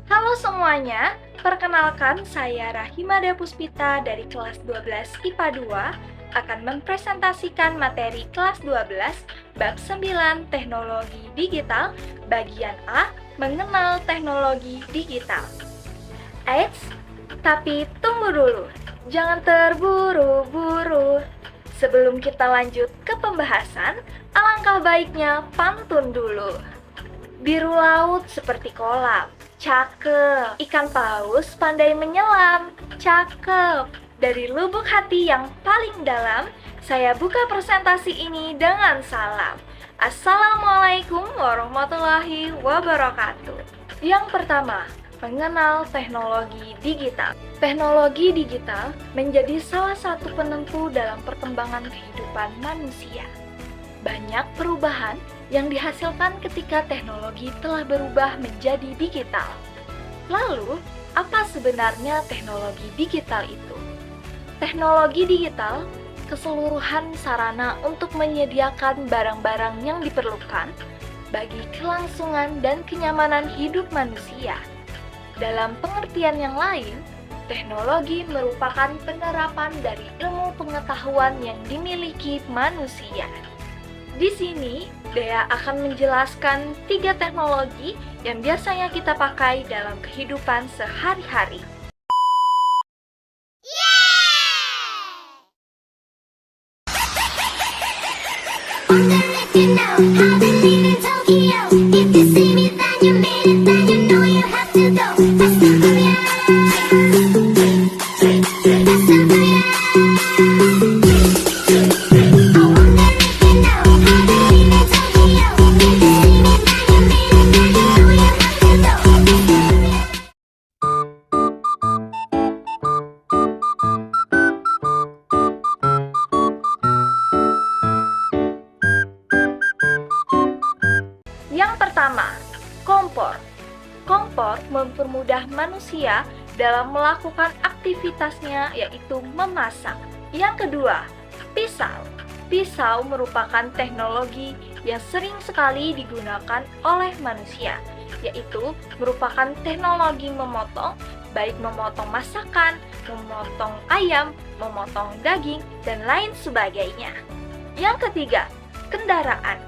Halo semuanya, perkenalkan saya Rahimada Puspita dari kelas 12 IPA 2 akan mempresentasikan materi kelas 12 bab 9 Teknologi Digital bagian A mengenal teknologi digital. Eits, tapi tunggu dulu, jangan terburu-buru. Sebelum kita lanjut ke pembahasan, alangkah baiknya pantun dulu. Biru laut seperti kolam, cakep. Ikan paus pandai menyelam, cakep. Dari lubuk hati yang paling dalam, saya buka presentasi ini dengan salam. Assalamualaikum warahmatullahi wabarakatuh. Yang pertama, mengenal teknologi digital. Teknologi digital menjadi salah satu penentu dalam perkembangan kehidupan manusia. Banyak perubahan yang dihasilkan ketika teknologi telah berubah menjadi digital. Lalu, apa sebenarnya teknologi digital itu? Teknologi digital keseluruhan sarana untuk menyediakan barang-barang yang diperlukan bagi kelangsungan dan kenyamanan hidup manusia. Dalam pengertian yang lain, teknologi merupakan penerapan dari ilmu pengetahuan yang dimiliki manusia. Di sini, Dea akan menjelaskan 3 teknologi yang biasanya kita pakai dalam kehidupan sehari-hari. Yang pertama, kompor. Kompor mempermudah manusia dalam melakukan aktivitasnya, yaitu memasak. Yang kedua, pisau. Pisau merupakan teknologi yang sering sekali digunakan oleh manusia, yaitu merupakan teknologi memotong, baik memotong masakan, memotong ayam, memotong daging, dan lain sebagainya. Yang ketiga, kendaraan.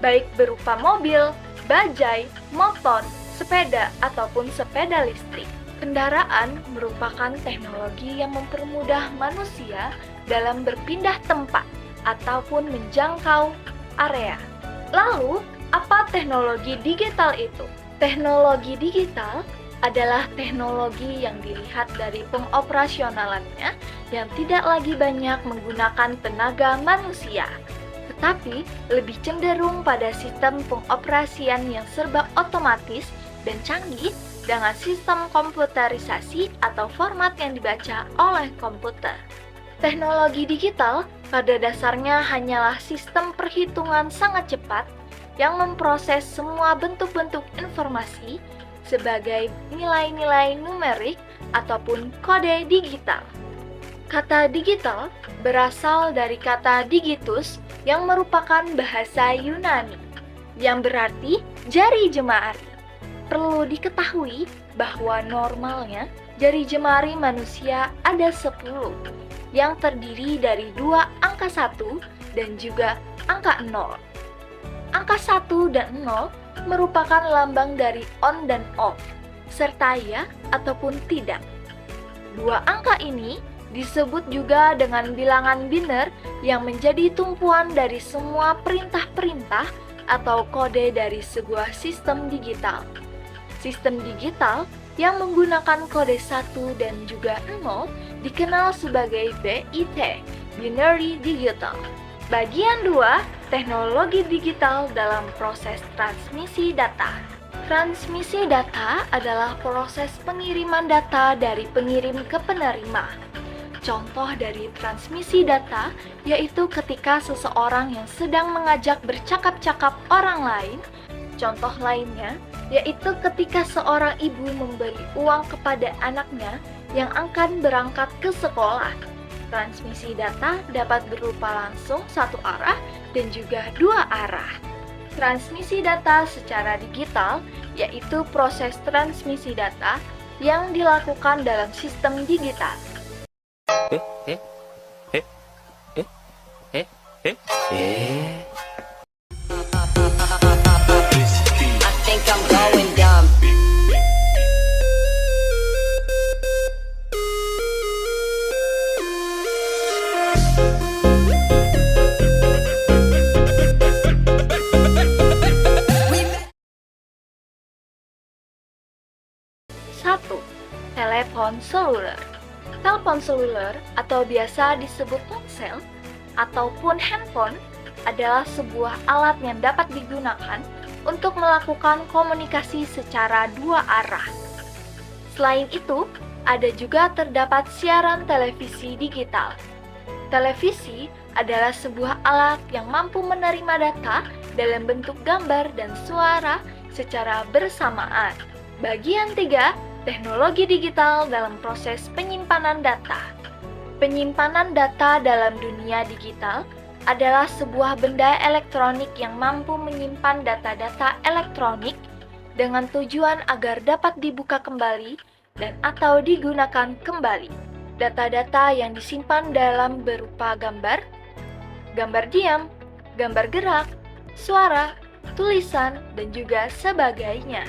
Baik berupa mobil, bajai, motor, sepeda, ataupun sepeda listrik. Kendaraan merupakan teknologi yang mempermudah manusia dalam berpindah tempat ataupun menjangkau area. Lalu, apa teknologi digital itu? Teknologi digital adalah teknologi yang dilihat dari pengoperasionalannya yang tidak lagi banyak menggunakan tenaga manusia, tetapi lebih cenderung pada sistem pengoperasian yang serba otomatis dan canggih dengan sistem komputerisasi atau format yang dibaca oleh komputer. Teknologi digital pada dasarnya hanyalah sistem perhitungan sangat cepat yang memproses semua bentuk-bentuk informasi sebagai nilai-nilai numerik ataupun kode digital. Kata digital berasal dari kata digitus yang merupakan bahasa Yunani, yang berarti jari jemari. Perlu diketahui bahwa normalnya jari jemari manusia ada 10, yang terdiri dari 2 angka 1 dan juga angka 0. Angka 1 dan 0 merupakan lambang dari on dan off, serta ya ataupun tidak. 2 angka ini disebut juga dengan bilangan biner yang menjadi tumpuan dari semua perintah-perintah atau kode dari sebuah sistem digital. Sistem digital yang menggunakan kode 1 dan juga 0 dikenal sebagai BIT, Binary Digital. Bagian 2, teknologi digital dalam proses transmisi data. Transmisi data adalah proses pengiriman data dari pengirim ke penerima. Contoh dari transmisi data yaitu ketika seseorang yang sedang mengajak bercakap-cakap orang lain, Contoh lainnya yaitu ketika seorang ibu memberi uang kepada anaknya yang akan berangkat ke sekolah. Transmisi data dapat berupa langsung satu arah dan juga dua arah. Transmisi data secara digital yaitu proses transmisi data yang dilakukan dalam sistem digital. I think I'm going dumb. Satu, telepon seluler. Telepon seluler atau biasa disebut ponsel ataupun handphone adalah sebuah alat yang dapat digunakan untuk melakukan komunikasi secara dua arah. Selain itu, ada juga terdapat siaran televisi digital. Televisi adalah sebuah alat yang mampu menerima data dalam bentuk gambar dan suara secara bersamaan. Bagian 3, teknologi digital dalam proses penyimpanan data. Penyimpanan data dalam dunia digital adalah sebuah benda elektronik yang mampu menyimpan data-data elektronik dengan tujuan agar dapat dibuka kembali dan atau digunakan kembali. Data-data yang disimpan dalam berupa gambar, gambar diam, gambar gerak, suara, tulisan, dan juga sebagainya.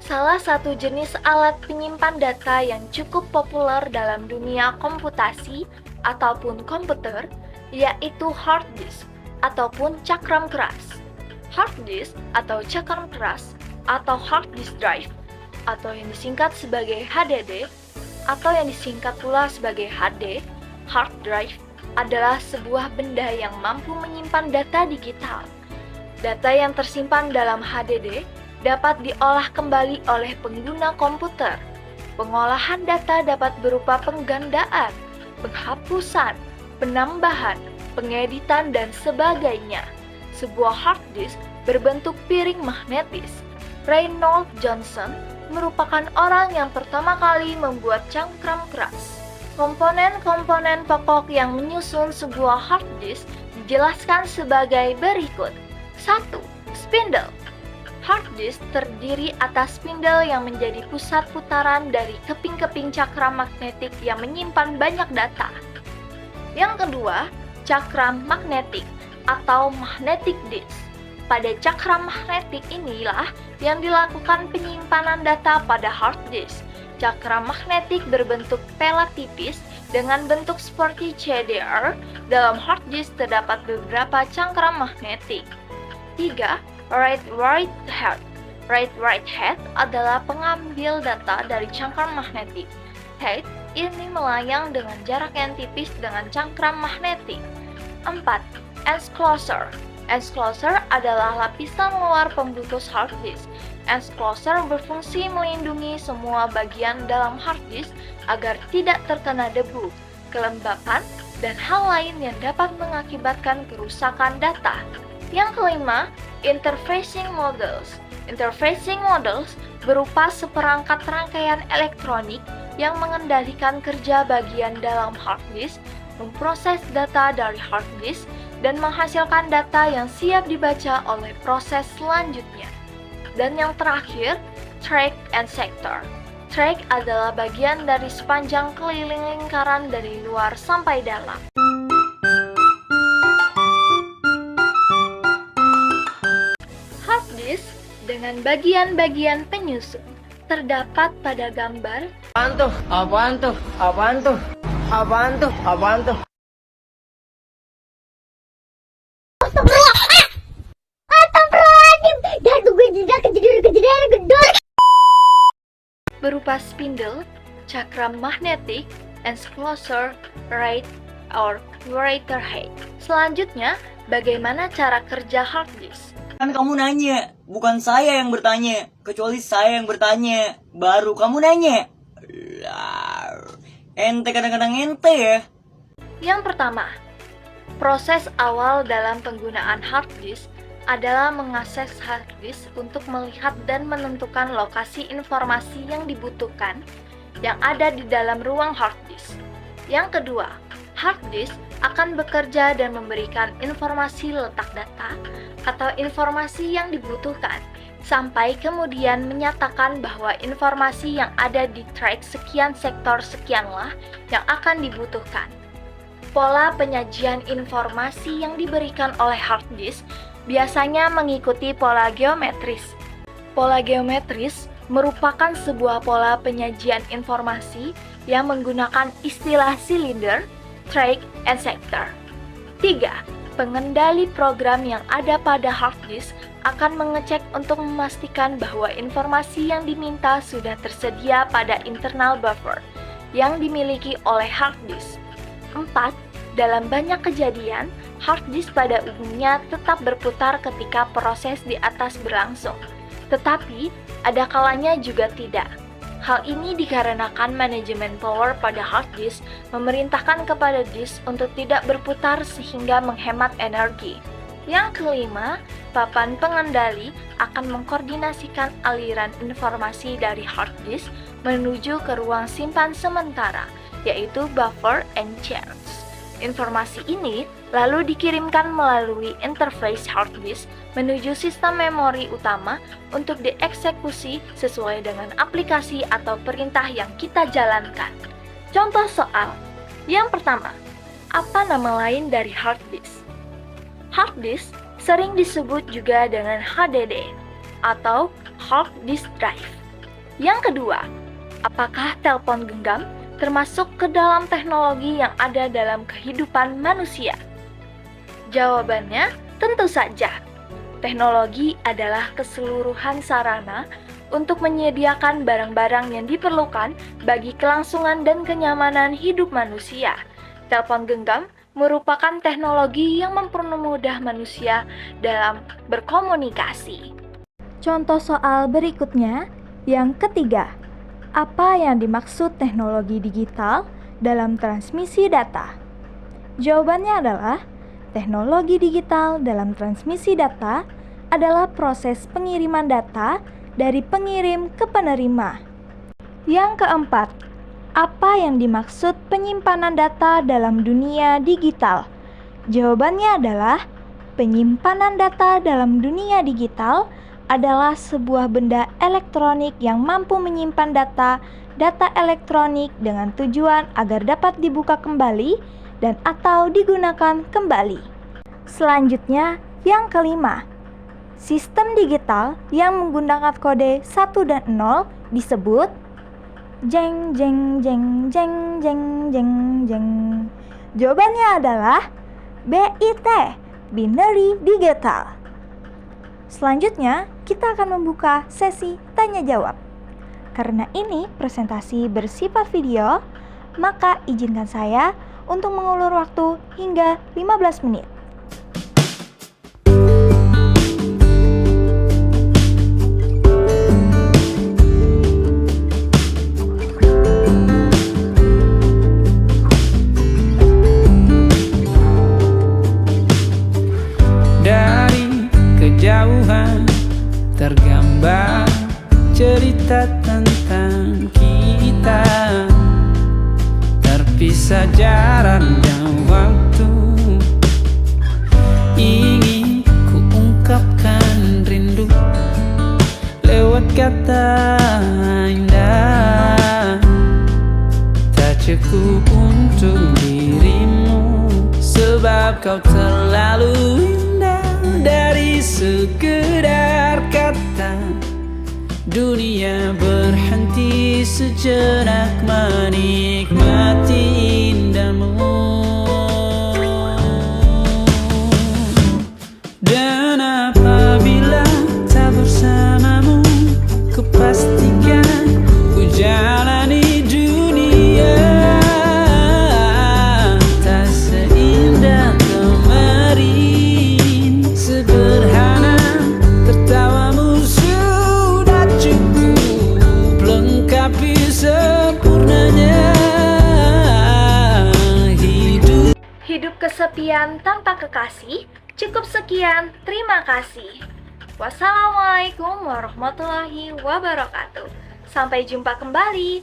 Salah satu jenis alat penyimpan data yang cukup populer dalam dunia komputasi ataupun komputer yaitu hard disk ataupun cakram keras. Hard disk atau cakram keras atau hard disk drive atau yang disingkat sebagai HDD atau yang disingkat pula sebagai HD, hard drive adalah sebuah benda yang mampu menyimpan data digital. Data yang tersimpan dalam HDD dapat diolah kembali oleh pengguna komputer. Pengolahan data dapat berupa penggandaan, penghapusan, penambahan, pengeditan, dan sebagainya. Sebuah hard disk berbentuk piring magnetis. Reynold Johnson merupakan orang yang pertama kali membuat cangkram keras. Komponen-komponen pokok yang menyusun sebuah hard disk dijelaskan sebagai berikut. 1. Spindle. Hard disk terdiri atas spindle yang menjadi pusat putaran dari keping-keping cakram magnetik yang menyimpan banyak data. Yang kedua, cakram magnetik atau magnetic disk. Pada cakram magnetik inilah yang dilakukan penyimpanan data pada hard disk. Cakram magnetik berbentuk pelat tipis dengan bentuk seperti CDR. Dalam hard disk terdapat beberapa cakram magnetik. 3. Write head. Write head adalah pengambil data dari cangkram magnetik. Head ini melayang dengan jarak yang tipis dengan cangkram magnetik. 4. Enclosure. Enclosure adalah lapisan luar pembutus hard disk. Enclosure berfungsi melindungi semua bagian dalam hard disk agar tidak terkena debu, kelembapan, dan hal lain yang dapat mengakibatkan kerusakan data. Yang kelima, interfacing modules. Interfacing modules berupa seperangkat rangkaian elektronik yang mengendalikan kerja bagian dalam hard disk, memproses data dari hard disk, dan menghasilkan data yang siap dibaca oleh proses selanjutnya. Dan yang terakhir, track and sector. Track adalah bagian dari sepanjang keliling lingkaran dari luar sampai dalam. Hard disk dengan bagian-bagian penyusun terdapat pada gambar. Apaan tuh? Berupa spindle, cakram magnetik, enclosure, write, or writer head. Selanjutnya, bagaimana cara kerja hard disk? Kan kamu nanya, bukan saya yang bertanya. Kecuali saya yang bertanya, baru kamu nanya. Ente kadang-kadang ente ya. Yang pertama, proses awal dalam penggunaan hard disk adalah mengakses hard disk untuk melihat dan menentukan lokasi informasi yang dibutuhkan yang ada di dalam ruang hard disk. Yang kedua, hard disk akan bekerja dan memberikan informasi letak data atau informasi yang dibutuhkan, sampai kemudian menyatakan bahwa informasi yang ada di track sekian sektor sekianlah yang akan dibutuhkan. Pola penyajian informasi yang diberikan oleh hard disk biasanya mengikuti pola geometris. Pola geometris merupakan sebuah pola penyajian informasi yang menggunakan istilah silinder, track, and sector. 3. Pengendali program yang ada pada hard disk akan mengecek untuk memastikan bahwa informasi yang diminta sudah tersedia pada internal buffer yang dimiliki oleh hard disk. 4. Dalam banyak kejadian, hard disk pada umumnya tetap berputar ketika proses di atas berlangsung, tetapi ada kalanya juga tidak. Hal ini dikarenakan manajemen power pada hard disk memerintahkan kepada disk untuk tidak berputar sehingga menghemat energi. Yang kelima, papan pengendali akan mengkoordinasikan aliran informasi dari hard disk menuju ke ruang simpan sementara, yaitu buffer and chance. Informasi ini lalu dikirimkan melalui interface hard disk menuju sistem memori utama untuk dieksekusi sesuai dengan aplikasi atau perintah yang kita jalankan. Contoh soal. Yang pertama, apa nama lain dari hard disk? Hard disk sering disebut juga dengan HDD atau hard disk drive. Yang kedua, apakah telepon genggam termasuk ke dalam teknologi yang ada dalam kehidupan manusia? Jawabannya tentu saja. Teknologi adalah keseluruhan sarana untuk menyediakan barang-barang yang diperlukan bagi kelangsungan dan kenyamanan hidup manusia. Telepon genggam merupakan teknologi yang mempermudah manusia dalam berkomunikasi. Contoh soal berikutnya, yang ketiga. Apa yang dimaksud teknologi digital dalam transmisi data? Jawabannya adalah teknologi digital dalam transmisi data adalah proses pengiriman data dari pengirim ke penerima. Yang keempat, apa yang dimaksud penyimpanan data dalam dunia digital? Jawabannya adalah penyimpanan data dalam dunia digital adalah sebuah benda elektronik yang mampu menyimpan data elektronik dengan tujuan agar dapat dibuka kembali dan atau digunakan kembali. Selanjutnya, yang kelima, sistem digital yang menggunakan kode 1 dan 0 disebut jeng jeng jeng jeng jeng jeng jeng. Jawabannya adalah BIT, binary digital. Selanjutnya, kita akan membuka sesi tanya jawab. Karena ini presentasi bersifat video, maka izinkan saya untuk mengulur waktu hingga 15 menit. Tergambar cerita tentang kita, terpisah jarak dan waktu. Ingin ku ungkapkan rindu lewat kata indah, tak cukup untuk dirimu, sebab kau terlalu indah. Dari sekedar kata, dunia berhenti sejenak menikmati indahmu. Dan apabila tak bersamamu, ku pastikan ku jalani dunia tak seindah kemarin. Sederhana, tertawamu sudah cukup lengkapi sempurnanya hidup. Hidup kesepian tanpa kekasih Cukup sekian, terima kasih. Wassalamualaikum warahmatullahi wabarakatuh. Sampai jumpa kembali.